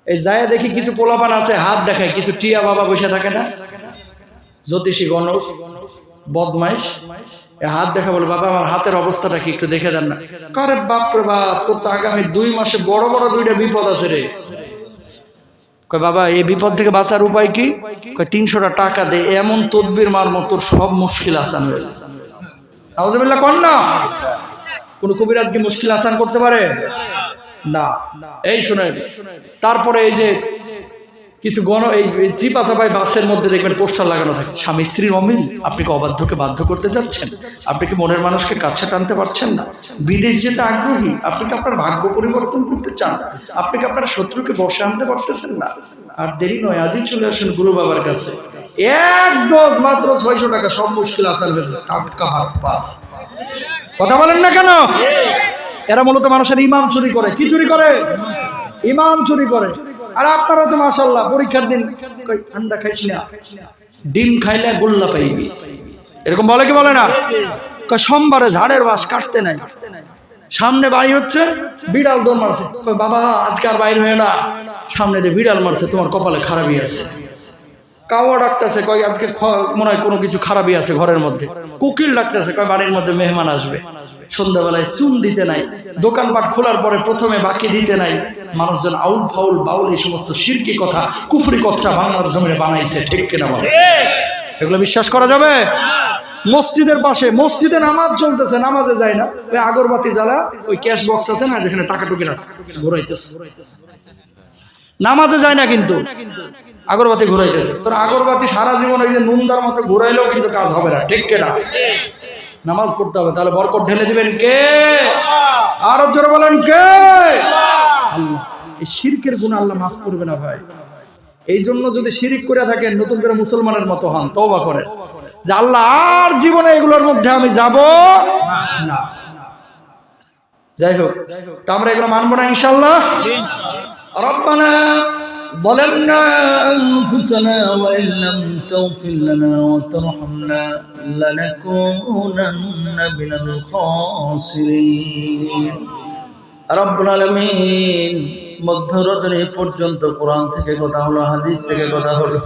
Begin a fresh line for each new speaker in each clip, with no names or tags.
এই যায় দেখি কিছু পোলাপান আছে হাত দেখায়, কিছু টিয়া বাবা বসে থাকে না, জ্যোতিষী গণক বদমাইশ, হাত দেখা বলে বাবা আমার হাতের অবস্থাটা কি একটু দেখে দেন না। কারে বাপরে বাপ, তোর তো আগামী 2 মাসে বড় বড় 2টা বিপদ আছে রে। কয় বাবা এই বিপদ থেকে বাঁচার উপায় কি? কয় 300টা টাকা দে, এমন তদবির মারমো তোর সব মুশকিল আসান হয়ে যাবে। আউযুবিল্লাহ কোন না। কোন কবিরাজ কি মুশকিল আসান করতে পারে না। এই শুনেন, তারপরে এই যে কিছু এই চিপা চাপাই বাসের মধ্যে দেখবেন পোস্টার লাগানো থাকে, স্বামী স্ত্রীর অমিল, আপনি কি অবাধ্যকে বাধ্য করতে যাচ্ছেন? আপনি কি মনের মানুষকে কাছে টানতে পারছেন না? বিদেশ যেতে আগ্রহী, আপনি কি আপনার ভাগ্য পরিবর্তন করতে চান? আপনি কি আপনার শত্রুকে বসে আনতে পারতেছেন না? আর দেরি নয়, আজই চলে আসেন গুরু বাবার কাছে। 1 ডোজ মাত্র 600 টাকা, সব মুশকিল আসার ভেতরে টাটকা হাত পা। কথা বলেন না কেন? এরা মূলত মানুষের ইমান চুরি করে। কি চুরি করে? ইমান চুরি করে। আর আপনারা তো মাশাআল্লাহ পরীক্ষার দিন কই আন্ডা খাইছ না, ডিম খাইলে গোল্লা পাইবি, এরকম বলে কি বলে না? কই সোমবারে ঝাড়ের বাস কাটতে নাই, সামনে বাড়ি হচ্ছে বিড়াল দৌড় মারছে, কই বাবা আজকে আর বাইরে হয় না, সামনে দিয়ে বিড়াল মারছে, তোমার কপালে খারাপই আছে। কাওয়া ডাকতেছে, কই আজকে মনে হয় কোনো কিছু খারাপই আছে ঘরের মধ্যে। কোকিল ডাকতেছে, কই বাড়ির মধ্যে মেহমান আসবে। সন্ধ্যাবেলায় চুন দিতে নাই, দোকানপাট খোলার পরে প্রথমে বাকি দিতে নাই। মানুষজন আউল ফাউল বাউল এই সমস্ত শিরকি কথা, কুফরি কথা বাংলার জমিনে বানাইছে, ঠিক কিনা বলে? এগুলো বিশ্বাস করা যাবে? মসজিদের পাশে, মসজিদে নামাজ চলতেছে, নামাজে যায় না, ওই আগরবাতি জ্বালা, ওই ক্যাশ বক্স আছে না যেখানে টাকা টুকি রাখা, ঘুরাইতেছে। নামাজে যায় না কিন্তু আগরবাতি ঘুরাইতেছে। তোর আগরবাতি সারা জীবন এই যে নুনদার মতো ঘুরাইলেও কিন্তু কাজ হবে না, ঠিক কিনা? নামাজ পড়তে হবে, তাহলে বরকত ঢেলে দিবেন কে? আরো জোরে বলেন কে? আল্লাহ। এই শিরকের গুনাহ আল্লাহ মাফ করবে না ভাই। এই জন্য যদি শিরিক করে থাকেন, নতুন করে মুসলমানের মতো হন, তওবা করেন যে আল্লাহ আর জীবনে এগুলোর মধ্যে আমি যাব না। যাই হোক, তা আমরা এগুলো মানবো না ইনশাআল্লাহ। রব্বানা ظلمنا أنفسنا وإن لم تغفر لنا وترحمنا لنكونن من الخاسرين। রব্বুল আলামিন, মধ্য রজনী পর্যন্ত কোরআন থেকে কথা হলো, হাদিস থেকে কথা হলো।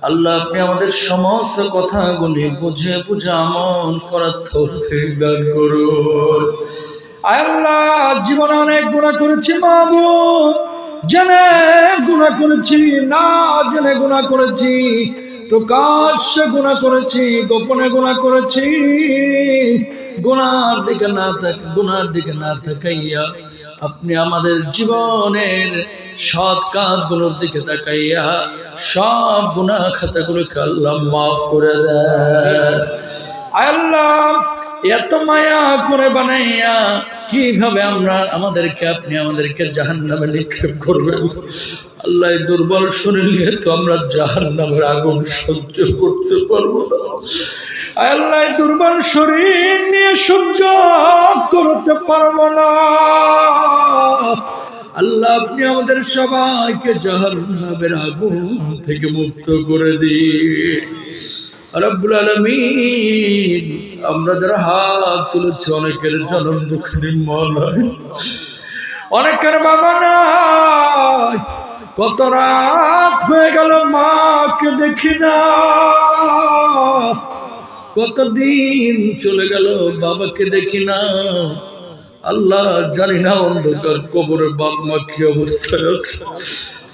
আল্লাহ আপনি আমাদের সমস্ত কথাগুলি বুঝে বুঝে আমল করার তৌফিক দান করুন। আল্লাহ জীবনে অনেক গুনাহ করেছি মাবুদ, জেনে গুনাহ করেছি, না জেনে গুনাহ করেছি, প্রকাশ্যে গুনাহ করেছি, গোপনে গুনাহ করেছি। গুনার দিকে না তাকাইয়া আপনি আমাদের জীবনের সৎ কাজগুলোর দিকে তাকাইয়া সব গুনাহ খাতাগুলোকে আল্লাহ মাফ করে দেন। আল্লাহ এত মায়া করে বানাইয়া কিভাবে আপনি আমাদেরকে জাহান্নামে নিক্ষেপ করবেন? আল্লাহ দুর্বল শরীর নিয়ে তো আমরা জাহান্নামের আগুন সহ্য করতে পারবো না। আল্লাহ দুর্বল শরীর নিয়ে সহ্য করতে পারবো না। আল্লাহ আপনি আমাদের সবাইকে জাহান্নামের আগুন থেকে মুক্ত করে দিন। রব্বুল আলামিন, আমরা যারা হাত তুলেছি অনেকের জনম দুঃখ নির্মল হয়, অনেকের বাবা নাই, কত রাত হয়ে গেল মাকে দেখি না, কতদিন চলে গেল বাবাকে দেখি না। আল্লাহ জানি না অন্ধকার কবরের বাপ মা কি অবস্থায় আছে।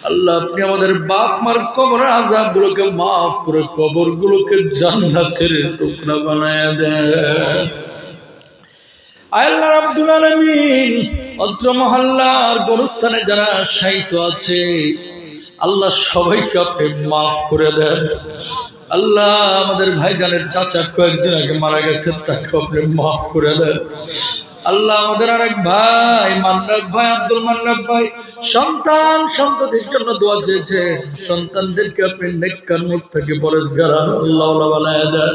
আল্লাহ আপনি আমাদের বাপ মার কবরের আযাবগুলোকে মাফ করে কবরগুলোকে জান্নাতের টুকরা বানায়া দেন। আল্লাহ রাব্বুল আলামিন, অত্র মহল্লার গোরস্থানে যারা শায়িত আছে আল্লাহ সবাইকে আপনি মাফ করে দেন। আল্লাহ আমাদের ভাইজানের চাচা কয়েকদিন আগে মারা গেছে, তাকে আপনি মাফ করে দেন। আল্লাহ আমাদের আরেক ভাই মান্নাব ভাই, আব্দুল মান্নাব ভাই, সন্তান সন্ততির জন্য দোয়া চেয়েছে, সন্তানদেরকে আপনি নেককার মুখ থেকে পরেজগার আল্লাহ বানায়া দেন।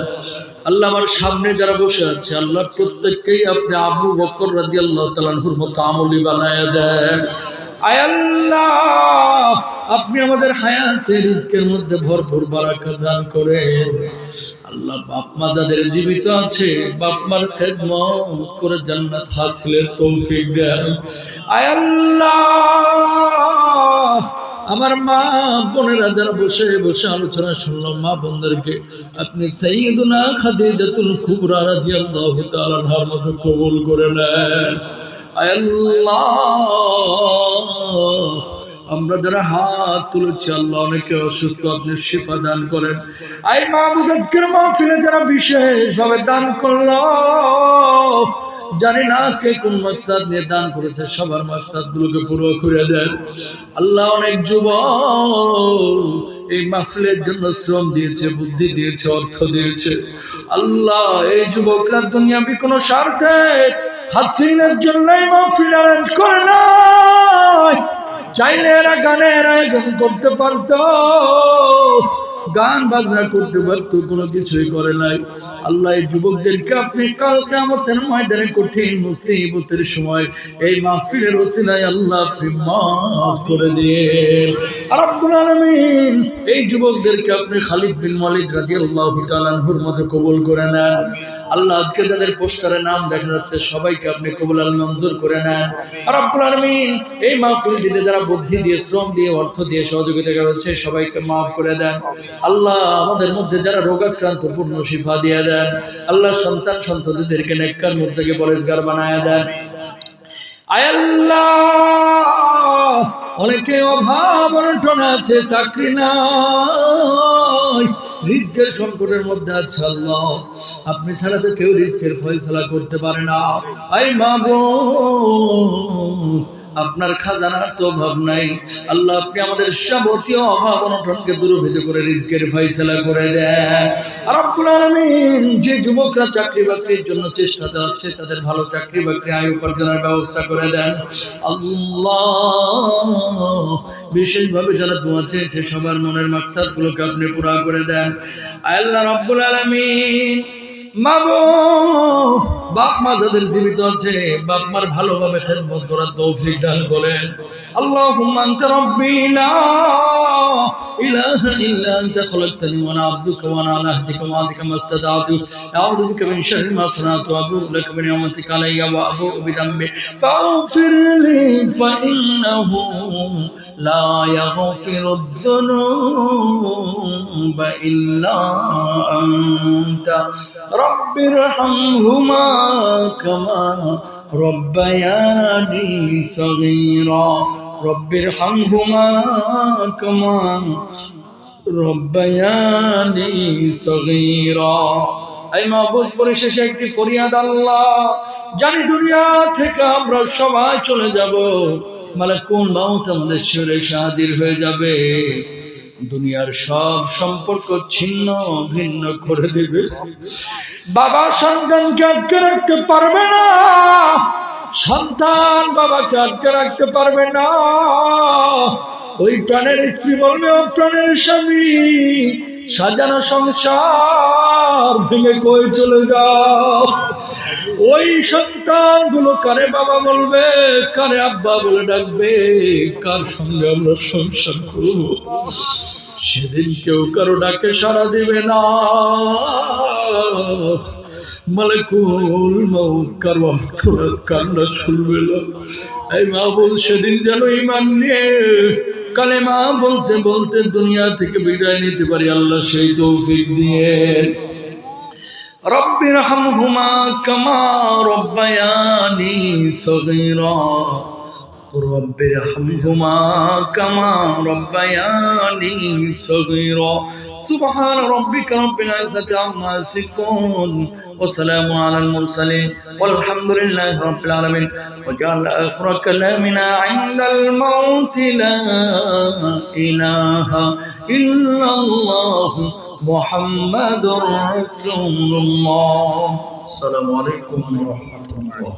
আল্লাহ আমার সামনে যারা বসে আছে আল্লাহ প্রত্যেককেই আপনি আবু বকর রাদিয়াল্লাহু তাআলা আনহুর মতো আমলি বানায়া দেন। আয় আল্লাহ আপনি আমাদের হায়াতে রিজকের মধ্যে ভরপুর বারাকা দান করেন। আল্লাহ বাপ মা যাদের জীবিত আছে বাপ মার খেদমত করে জান্নাত হাসিলের তৌফিক দেন। আয় আল্লাহ আমার মা বোনেরা যারা বসে বসে আলোচনা শুনলাম, মা বোনদেরকে আপনি সাইয়্যিদুনা খাদিজাতুল কুবরা রাদিয়াল্লাহু তাআলা আনহার মতো কবুল করে নেন। আয় আল্লাহ, আমরা যারা হাত তুলেছি আল্লাহ, অনেকে অসুস্থ, আপনি শিফা দান করেন। আই মাহবুব, আজকের মাহফিলে যারা বিশেষভাবে দান করলো, জানি না কে কোন মাকসাদ নিয়ে দান করেছে, সবার মাকসাদ গুলোকে পুরো করে দেন আল্লাহ। অনেক যুবক এই মাহফিলের জন্য শ্রম দিয়েছে, বুদ্ধি দিয়েছে, অর্থ দিয়েছে আল্লাহ। এই যুবকরা দুনিয়াবি কোনো স্বার্থে হাসিনের জন্যই মাহফিল অ্যারেঞ্জ করে নাই। চাইলে এরা গানের আয়োজন করতে পারত, গান বাজনা করতে পারত, কোনো কিছুই করে নাই আল্লাহ। এই যুবকদেরকে আপনি কাল কিয়ামতের ময়দানে কঠিন মুসিবতের সময় এই মাহফিলের ওসিলায় আল্লাহ আপনি মাফ করে দিন রব্বুল আলামিন। এই যুবকদেরকে আপনি খালিদ বিন ওয়ালিদ রাদিয়াল্লাহু তাআলা আনহুর মতো কবুল করে নেন আল্লাহ। আজকে যাদের পোস্টারে নাম দেখা যাচ্ছে সবাইকে আপনি কবুল আর মঞ্জুর করে নেন রব্বুল আলামিন। এই মাহফিলটিতে যারা বুদ্ধি দিয়ে, শ্রম দিয়ে, অর্থ দিয়ে সহযোগিতা করেছে সবাইকে মাফ করে দেন আল্লাহ। আমাদের মধ্যে যারা রোগাক্রান্ত পূর্ণ শিফা দিয়ে দেন আল্লাহ। সন্তান সন্ততিদেরকে নেককার মুত্তাকি পরেজগার বানায় দেন আয় আল্লাহ। অনেকে অভাব অনটন আছে, চাকরি নাই, রিজকের সংকটের মধ্যে আছে আল্লাহ। আপনি ছাড়া তো কেউ রিজকের ফয়সালা করতে পারে না। আয় মাবুদ, আপনার খাজানার তো অভাব নাই আল্লাহ। আপনি আমাদের যাবতীয় অভাব অনটনকে দূরীভূত করে রিজকের ফয়সালা করে দেন রব্বুল আলামিন। যে যুবকরা চাকরি বাকরির জন্য চেষ্টা চালাচ্ছে তাদের ভালো চাকরি বাকরি, আয় উপার্জনের ব্যবস্থা করে দেন আল্লাহ। বিশেষভাবে যারা দোয়া চেয়েছে সবার মনের মাকসাদ গুলোকে আপনি পুরা করে দেন আল্লাহ রব্বুল আলামিন। মাবুদ, বাপ মা যাদের জীবিত আছে বাপ মার ভালোভাবে খেদমত করার তৌফিক দান করেন আল্লাহুম্মা আনতা রাব্বি লা ইলাহা ইল্লা আনতা খালাকতানি ওয়া আনা আবদুকা ওয়া আনা আলা আহদিকা ওয়া ওয়া'দিকা মাস্তাতা'তু আউযু বিকা মিন শাররি মা সানা'তু আবু লাকা bi ni'matika আলাইয়া ওয়া আবু বিদামবি ফাগফির লি ফা ইন্নাহু লা ইয়াগফিরুদ যুনুবা ইল্লা আনতা রব্বিরহামহুমা কামা রব্বায়ানি সগীরা রব্বিরহামহুমা কামা রব্বায়ানি সগীরা। এই মাহবুব, পরিশেষে একটি ফরিয়াদ আল্লাহ। জানি দুনিয়া থেকে আমরা সবাই চলে যাব, মালাকুল মাউত আমাদের শিরে হাজির হয়ে যাবে, দুনিয়ার সব সম্পর্ক ছিন্ন ভিন্ন করে দেবে। বাবা সন্তানকে আটকে রাখতে পারবে না, সন্তান বাবাকে আটকে রাখতে পারবে না। ওই প্রাণের স্ত্রী বলবে ও প্রাণের স্বামী, সাজানো সংসার ভেঙে কই চলে যাও। ওই সন্তান গুলো কারে বাবা বলবে, কারে আব্বা বলে ডাকবে, কার সঙ্গে আমরা সংসার করব, সেদিন কেউ কারো ডাকে সাড়া দিবে না। মালাকুল মাউত কারো আর্তনাদ কান্না শুনবে না। এই মাহবুব, সেদিন যেন ঈমান নিয়ে কালেমা বলতে বলতে দুনিয়া থেকে বিদায় নিতে পারি আল্লাহ, সেই তৌফিক দিয়ে। রব্বিরহামহুমা কামা রব্বায়ানি সগীরা রব্বিরহামহুমা কামা রব্বায়ানি সগীরা। সুবহান রাব্বিকা রাব্বিল ইজ্জাতি আম্মা ইয়াসিফুন ওয়া সালামুন আলাল মুরসালিন ওয়ালহামদুলিল্লাহি রাব্বিল আলামিন। ওয়া জাআলা আখিরা কালামিনা ইনদাল মাউতি লা ইলাহা ইল্লাল্লাহ মুহাম্মাদুর রাসূলুল্লাহ। আসসালামু আলাইকুম ওয়া রাহমাতুল্লাহ।